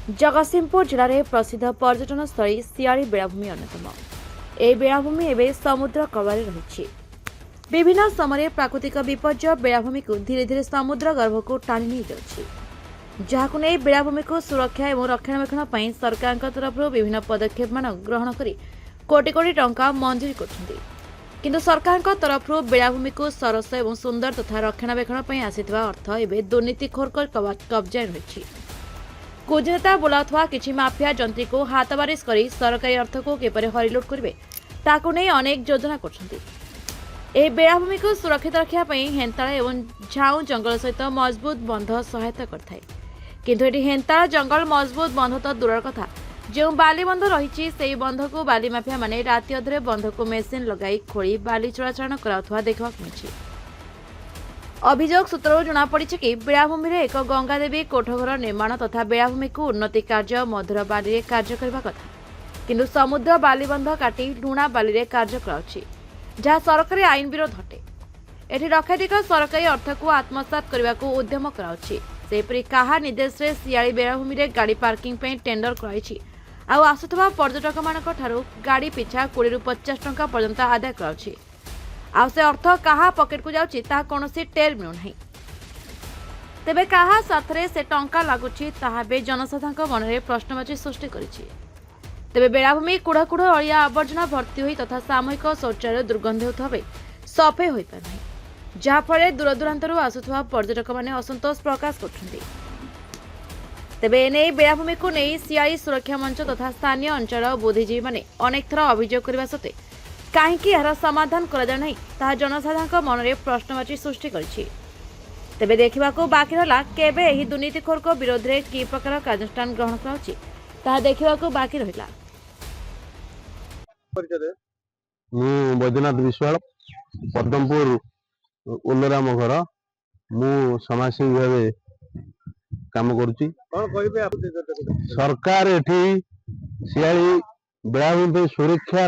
जगतसिंहपुर जिले में प्रसिद्ध पर्यटन स्थली सियाड़ी बेलाभूमि अन्यतम। यह बेलाभूमि एवं समुद्र कवल रही। विभिन्न समय प्राकृतिक विपर्य बेलाभूमि को धीरे धीरे समुद्र गर्भ को टाणी नहीं जाउछि, जहाकु नै बेलाभूमि को सुरक्षा और रक्षणाबेक्षण पर सरकार तरफ विभिन्न पदक्षेप ग्रहण कर कोटी कोटी टंका मंजूरी करछन्ति। किंतु सरकार तरफ बेलाभूमि को सरस और सुंदर तथा रक्षणाबेक्षण पर आसीथिबा अर्थ एवं दुर्नीतिखोर कब्जा रही। कुजनेता बोलाउथवा किछि माफिया जंत्री को हाथबारिश करी सरकारी अर्थ को किपरि हरिलुट करिवे ताकु नै अनेक योजना करछन्ति। ए बेलाभूमि को सुरक्षित रखिया पई हेंताळ एवं झाऊ जंगल सहित मजबूत बंध सहायता करथाय। किंतु एटी हेंताळ जंगल मजबूत बंध तो दूर कथा, जो बाली बंध रही से बंध को बाली माफिया माने राति अधरे बंध को मेसिन लगाई खोली बाली चलाचल कराउथवा देखा मिली। अभियोग सूत्रु जनापड़ी कि बेलाभूमि एक गंगादेवी कोठघर निर्माण तथा बेलाभूमि को उन्नति कार्य मधुर बाली कार्य करने कथा, किंतु समुद्र बालीबंध काटी लुणा बाली कार्य कराउछि, जहाँ सरकारी आईन विरोध हटे। एठी लक्षाधिक सरकारी अर्थ को आत्मसात करने को उद्यम कराउछि। सेपरि काहा निर्देश रे सियाड़ी बेलाभूमि रे गाड़ी पार्किंग पे टेंडर कराइछि आउ आसुथबा पर्यटक मानक ठारू गाड़ी पिछा 20 ରୁ 50 टंका पर्यंत आदाय कराउछि। आउ से अर्थ कहा पकेट को जाउछि ता कोनोसी टेर मिलु नाही। तेबे कहा साथरे से टंका लागुछि ताहा बे जनसाधारणक मनरे प्रश्नवाची सृष्टि करिछि। तेबे बेलाभूमि कुड़ा कुड़ा अलिया आवर्जना भर्ती होई तथा सामूहिक शौचालय दुर्गंध होथबे सफे होई पार नाही, जहा फळे दूर दूरांतरु आसुथवा पर्यटक माने असंतोष प्रकाश करछन्ति। तेबे एने बेलाभूमि को नहीं सियाड़ी सुरक्षा मंच तथा स्थानीय अंचल बुद्धिजीवी माने अनेक थर अभियोग करबा सत्वे काहेकि यार समाधान करा नहीं ताहा जनसाधारण मनरे प्रश्नवाची सृष्टि करिछि। तेबे देखा बाकी रहा केबे एही दुर्नीतिखोर को विरोध में कि प्रकार कार्यानुष्ठान ग्रहण कराउछि ताहा देखा बाकी रहिला। बैद्यनाथ विश्वाल पद्मपुर उल्लराम घर मु समाजसेवी भाव काम करुच्ची। सरकार एठी सियाड़ी बेलाभूमि सुरक्षा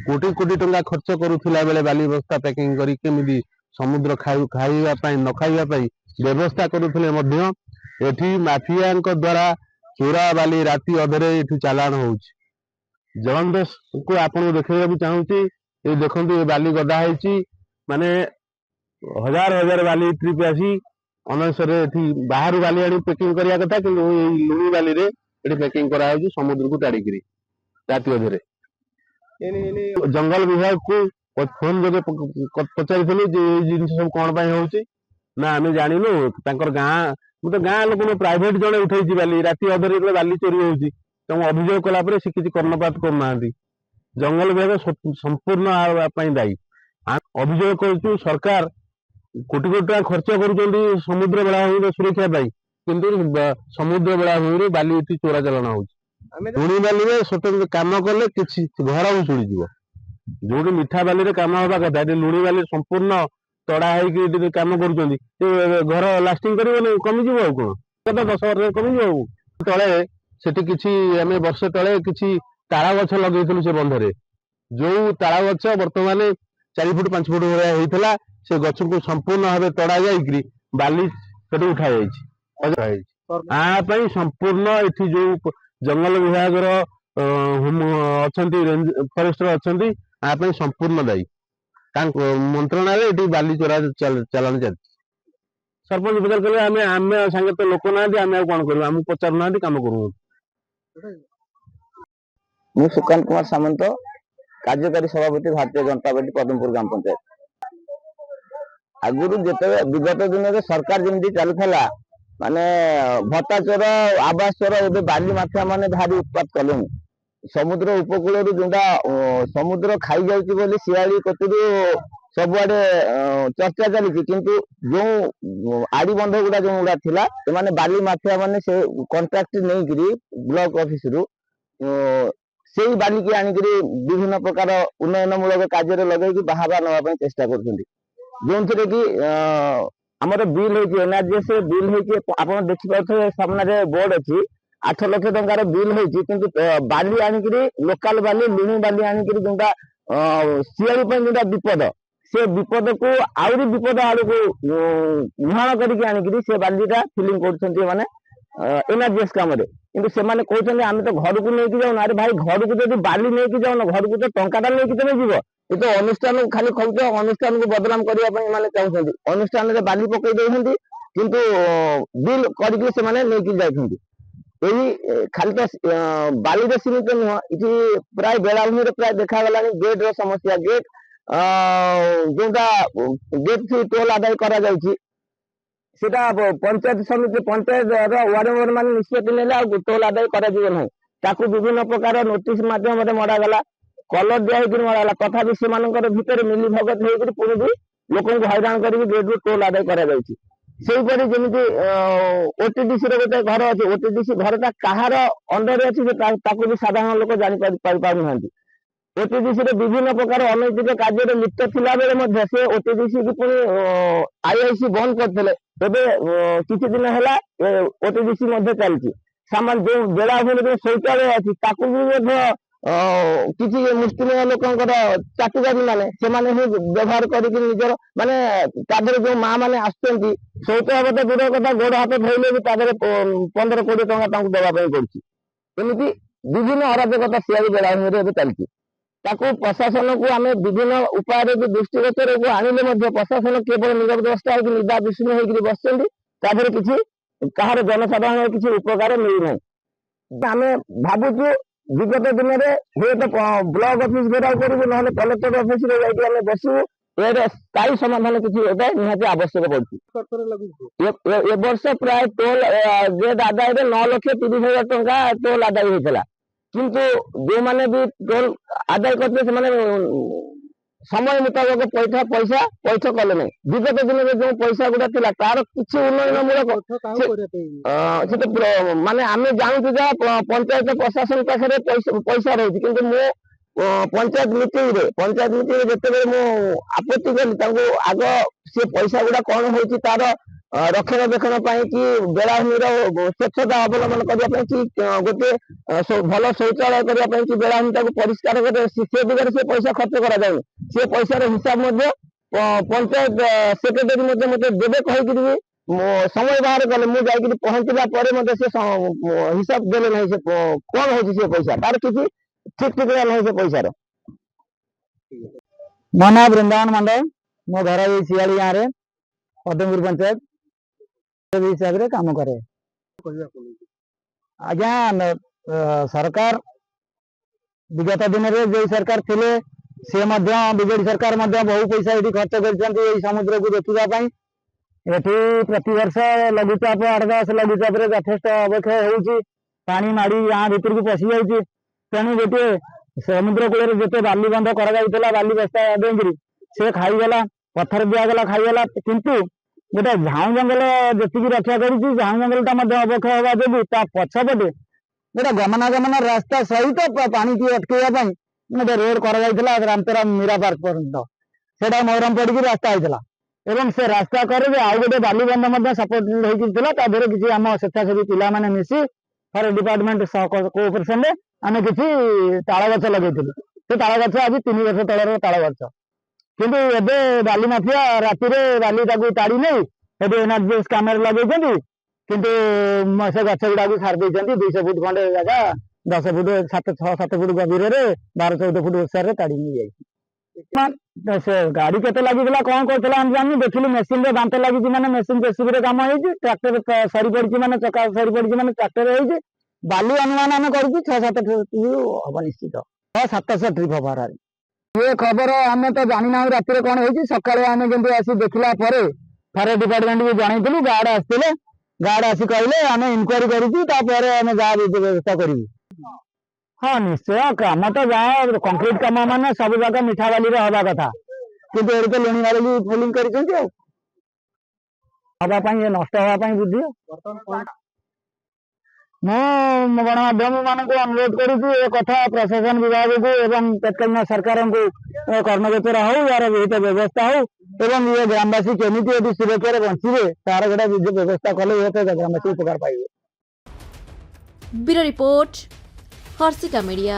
कोटी कोटी टंका खर्च करुला बेले बाली बस्ता पैकिंग करी केमिदी समुद्र खाइबा न खाइबा व्यवस्था करुले मध्य एठी माफिया द्वारा चोरा बाली राति अधरे एठी चालान होउछि। जलंधर को आपन देखा चाहूँगी ये देखते ये बाली गदा है माने हजार हजार बाली ट्रिप आसी अनसरे बाहर बाली आनी पैकिंग करने कथा कि लुणी बाली रे पैकिंग करा समुद्र को टाड़िक राति अधरे। जंगल विभाग को फोन जगह पचारि जिन सब कौन हो ना आम जानू गाँ मतलब गाँ लोक प्राइवेट जड़े उठे बाली राति अधरे बाली चोरी होती अभियोग कलापर से किसी कर्णपात करना। जंगल विभाग संपूर्ण दायी। अभियोग कर सरकार कोटी कोटी टका खर्च कर समुद्र बेलाभूमि सुरक्षा किंतु समुद्र बेलाभूमि बाली चोरा चलाना हो लुणी बाली स्वतंत्र कम कले कि घर भुशुड़ी जो मिठा बाली कम हवा कथा लुणी बाली संपूर्ण तड़ा हो कम कर घर लास्टिंग कर कमिज कौन 10 वर्ष कमिज तले सेठी किछि आमे वर्ष तले किछि तारा गछ लगेइथिलु से बंधरे जो तारा गछ वर्तमान 4 फुट 5 फुट भरा होइथला से गछ को संपूर्ण भाबे तड़ा जाईकरी बाली सेठी उठा जाईछि। आ पई संपूर्ण एठी जो जंगल विभाग रो अछंती फॉरेस्टर अछंती आ पई संपूर्ण दायी मंत्रणालय एठी बाली चोरा चलन चल सरपंच पचार कले आमे आमे संगे तो लोक ना आमे कोन करबा हम पचार ना काम करू। मु सुकांत कुमार सामंत कार्यकारी सभापति भारतीय जनता पार्टी पद्मपुर ग्राम पंचायत। आगुरी जिते विगत दिन में सरकार जमी चलूला माने भत्ता चोर आवास चोर ए बाली माफिया माने भारी उत्पात कले समुद्र उपकूल जोटा समुद्र खाई जाऊँगी सियाड़ी कतरू सबुआडे चर्चा चली किंतु जो आड़ी बंध गुड़ा जो गुड़ा थिला से बाली माफिया माने से कॉन्ट्रैक्ट नहीं ब्लॉक ऑफिस रु से बाली की आनिक विभिन्न प्रकार उन्नयन मूलक कार्य लगे बाहर नापी चेष्टा कर जो थे कि आमर बिल हो एनआरजीएस बिल हो आप देखिए सामने बोर्ड अच्छी 8 लाख टंकार बिल हो बाली आनिक लोकाल बाली लुणी बाली आनिक जोटा सियाड़ी जोटा विपद से विपद को आहरी विपद आड़ को मुहाण करके आनिक से बालीटा फिलिंग कर एनआरजीएस काम किंतु से कहते आम तो घर को लेकिन जाऊन अरे भाई घर को जब बाली नहीं जाऊन घर को तो टंकाटा नहीं तुम जीव ये तो अनुष्ठान खाली खोज अनुष्ठान को बदनाम करने चाहते अनुष्ठान में बाली पकई दे किंतु बिल करके यही खाली तो बाली सीमित नुह ये प्राय बेलाभूमि प्राय देखा गेट रो समस्या गेट जोटा गेट फी टोल आदाय करा सेटा पंचायत समिति पंचायत वार्ड मेंबर मान निष्पत्ति ने टोल आदाय करा विभिन्न प्रकार नोटिस माध्यम मरागला कलर दिया मरागला तथापि से भितर मिली भगत होकर पुणी भी लोक हैरान कर गेट रू टोल आदाय करा सेहीपरि जमी ओटीडीसी गोटे घर अच्छे ओटीडीसी घरटा कहार अंडर अच्छी भी साधारण लोक जापार ओटीडीसी विभिन्न प्रकार अनैतिक कार्य लिप्त थिला बेले से ओटीडीसी की पुणी आईआईसी बंद करते तेरे किसी दिन है ओटीडीसी चलती सामान जो बेलाभूमि जो शौचालय अच्छी किसी मुस्लिम लोक चाकरी माने व्यवहार करजर माने जो माँ मैंने आसुँच शौच हम तो दूर कथा गोड़ हाथ धोले भी 15-20 टंका देवाई पड़ी विभिन्न अराजकता सियारी बेलाभूमि चलती प्रशासन को आम विभिन्न उपाय दृष्टिगोचर को आनिले प्रशासन केवल निरवस्था निदा विष्णु होकर बसते किसी कहार जनसाधारण किसी उपकार मिलना आम भावुँ विगत दिन में हुए तो ब्लॉक ऑफिस घेराव करूँ ना कलेक्टर ऑफिस बसू ये स्थायी समाधान किसी निहाती आवश्यक पड़ी वर्ष प्राय टोल गेट आदाय 9,30,000 टंका टोल आदाय होता किंतु जो मैंने भी टोल आदाय करते समय मुताबक पैसा कले ना विगत दिन में जो पैसा गुड़ा थी तार किसी उन्नयनमूलक माने आम जानू जहाँ पंचायत प्रशासन पाखे पैसा रही कि पंचायत मीटिंग जिते आपत्ति कली आग सी पैसा गुड़ा कौन हो तार रक्षणाबेक्षण कि बेलाभूमि स्वच्छता अवलम्बन करने कि गोटे भल शौचालय करने कि बेलाभूमि परिष्कार से दिगरे से पैसा खर्च करा से पैसार हिसाब पंचायत सेक्रेटरी मत देवे कहीकि समय बाहर गले मुझे पहुंचला से हिसाब देले ना से कौन हो पैसा तार किसी ठीक ठिका ना से पैसार मो ना वृंदावन मंडल मो घर ये सियाड़ी गाँव में पद्मपुर पंचायत हिसाब से काम करे आज्ञा सरकार विगत दिन में जो सरकार थे सी बीजेडी सरकार बहु पैसा ये खर्च कर समुद्र को देखा ये प्रति वर्ष लघुचाप 8-10 लघुचाप यथेष अवक्षय होनी माड़ी गाँ भितर को पशि जाऊँगी तेणु गोटे समुद्र कूल जिते बाली बंध कर बाली बस्ता देकर से खाईगला पत्थर दिगला खाईगला किंतु गोटे झाऊ जंगल जी रक्षा कर झाऊ जंगलटा अवक्षय हवा जो पछपटे गोटे गमनागमन रास्ता सहित पानी की अटकैया गोटे रोड कर रामतेरा मीरा पार्क पर्यंत से मोहरम पड़ी रास्ता होता एवं से रास्ता करे आउ गोटे बालीबंध सपोर्ट होता किसी आम स्वेच्छासेवी पिला माने मिसी फॉरेस्ट डिपार्टमेंट कोऑपरेशन रे आम किसी ताल गछ लगे से ताल गछ आज 3 वर्ष तलर ताल गछ किंतु एबे बाली माफिया राति बाली ताड़ी नहीं एनआरजीएस कैमेरा लगे किंतु से गछ गुड़ा छाड़ 200 फुट खंडे जगह 10 फुट 7 फुट गभीर 12-14 फुट ओसार ताड़ी नहीं जाए से गाड़ी केते लगी कौन करता जानी देखिली मेसीन रे दांत लगी माने मेसीन जेसीबी रे काम होई ट्रैक्टर सरी पड़ी माने चका सरी पड़ी माने ट्रैक्टर होई बाली अनुमान आम कर 6-7 ट्रिप हम निश्चित 700 ट्रिप हबार ये खबर आम तो जानी ना राति कौन होती सकाଳେ आम जमी आसी देखला फॉरेस्ट डिपार्टमेंट भी जनइलु गार्ड आसते गार्ड आसी कहले आम इनक्वारी करें जहाँ व्यवस्था करूँ हाँ निश्चय काम तो जहाँ कंक्रीट काम मान सब जगह मिठा बाली हवा कथा किंतु ये तो लुणी बाली फिलिंग कर नष्ट हाँपाई बुद्धि मु गणमाध्यम मान अनुरोध करुँ कथा प्रशासन विभाग को एवं तत्कालीन सरकार को कर्णगोचर हो यार विहित व्यवस्था हो एवं ये ग्रामवासी केमी यदि सुरक्षा बंचे तार गोटे व्यवस्था कले ग्रामवासी उपकार पाइबे। Bureau report Harshika media.